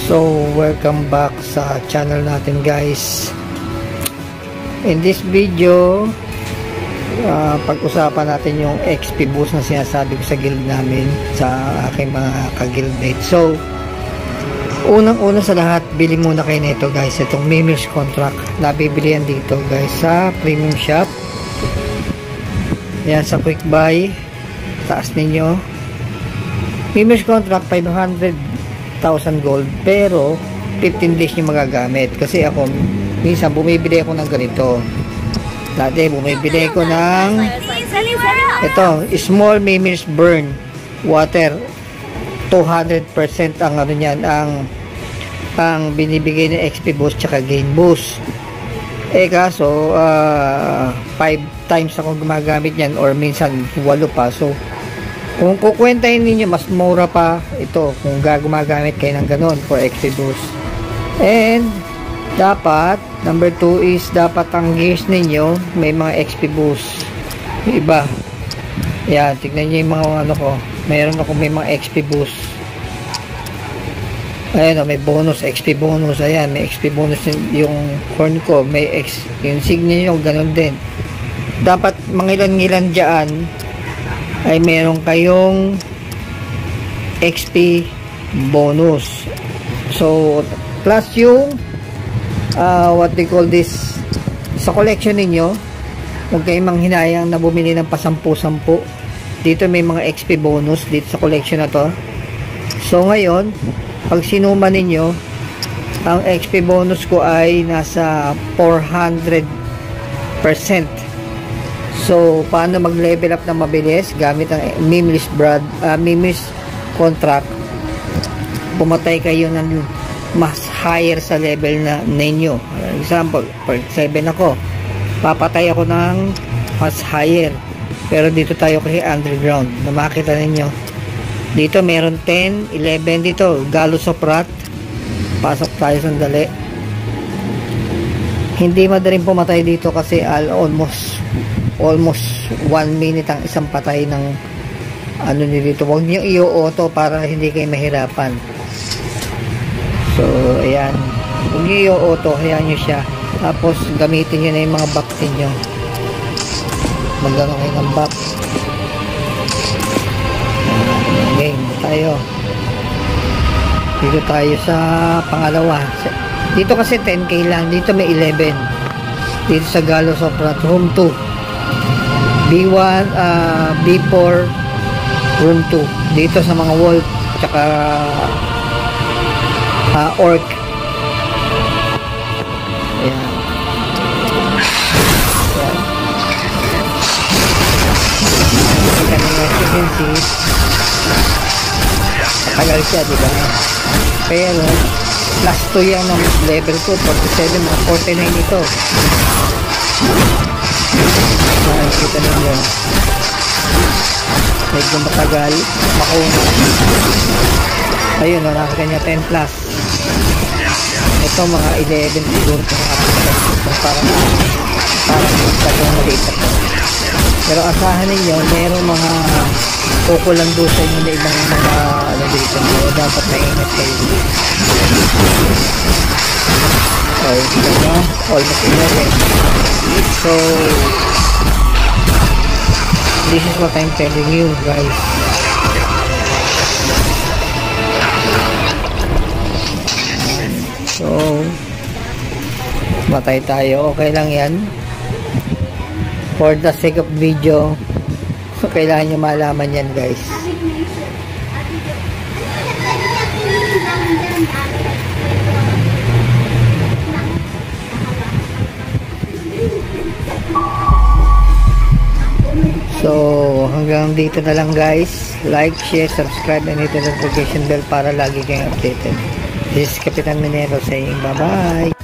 So, welcome back sa channel natin guys. In this video, pag-usapan natin yung XP boost na sinasabi ko sa guild namin, sa aking mga ka-guildmate. So, unang-una sa lahat, bili muna kayo nito guys. Itong Mimir's Contract. Nabibili yan dito guys sa premium shop. Yan sa quick buy. Taas ninyo. Mimir's Contract 500,000 gold, pero 15 days nyo magagamit. Kasi ako minsan bumibili ako ng ganito. Dati bumibili ko ng ito, small Mimir's Burn water. 200% ang ano niyan, ang binibigay ng XP boost tsaka gain boost. Kaso 5 times ako gumagamit yan, or minsan 8 pa. So kung kukwentahin ninyo, mas mura pa ito kung gumagamit kayo ng ganon for XP boost. And dapat, number 2 is, dapat ang gears ninyo may mga XP boost. Iba. Yan, tignan nyo yung mga ano ko. Mayroon ako may mga XP boost. Ayan o, may bonus, XP bonus. Ayan, may XP bonus yung horn ko. May yung signal nyo, ganon din. Dapat mangilan-ngilan dyan ay meron kayong XP bonus. So, plus yung what they call this, sa collection ninyo, huwag kayong manghinayang na bumili ng pasampu-sampu. Dito may mga XP bonus dito sa collection na to. So, ngayon, pag sinuma ninyo, ang XP bonus ko ay nasa 400%. So, paano mag-level up na mabilis? Gamit ang Mimir's Contract. Pumatay kayo ng mas higher sa level na ninyo. Example, per 7 ako. Papatay ako ng mas higher. Pero dito tayo kasi underground. Na makita ninyo. Dito meron 10, 11 dito. Gallows of Wrath. Pasok tayo sandali. Hindi madaling pumatay dito kasi almost 1 minute ang isang patay ng ano nito. Huwag niyo i-auto para hindi kayo mahirapan. So ayan, huwag niyo i-auto, hayaan nyo siya. Tapos gamitin nyo na yung mga back niyo. Magano kayo ng back. Game tayo. Dito tayo sa pangalawa. Dito kasi 10k lang, dito may 11. Dito sa Gallows of Wrath, room 2. B1, B4, room 2. Dito sa mga wolf, tsaka orc. Ayan. Ayan. Kita nyo as you can see, tagal siya, diba? Pero, plus 2 yan ng level ko, 47, mga 49 ito. Kita ninyo, medyo matagal makuna. Ayun, nakakita niya 10 plus. Ito mga 11 siguro parang maliit ako. Pero asahan ninyo, mayroong mga kukulando sa inyo na ibang mga ano dito. Dapat naingat kayo. So, ito na, almost 11. So, this is what I'm telling you guys. So, matay tayo. Okay lang yan. For the sake of video, kailangan nyo malaman yan guys. So, hanggang dito na lang guys. Like, share, subscribe, and hit the notification bell para lagi kayong updated. This is Kapitan Minero saying bye-bye.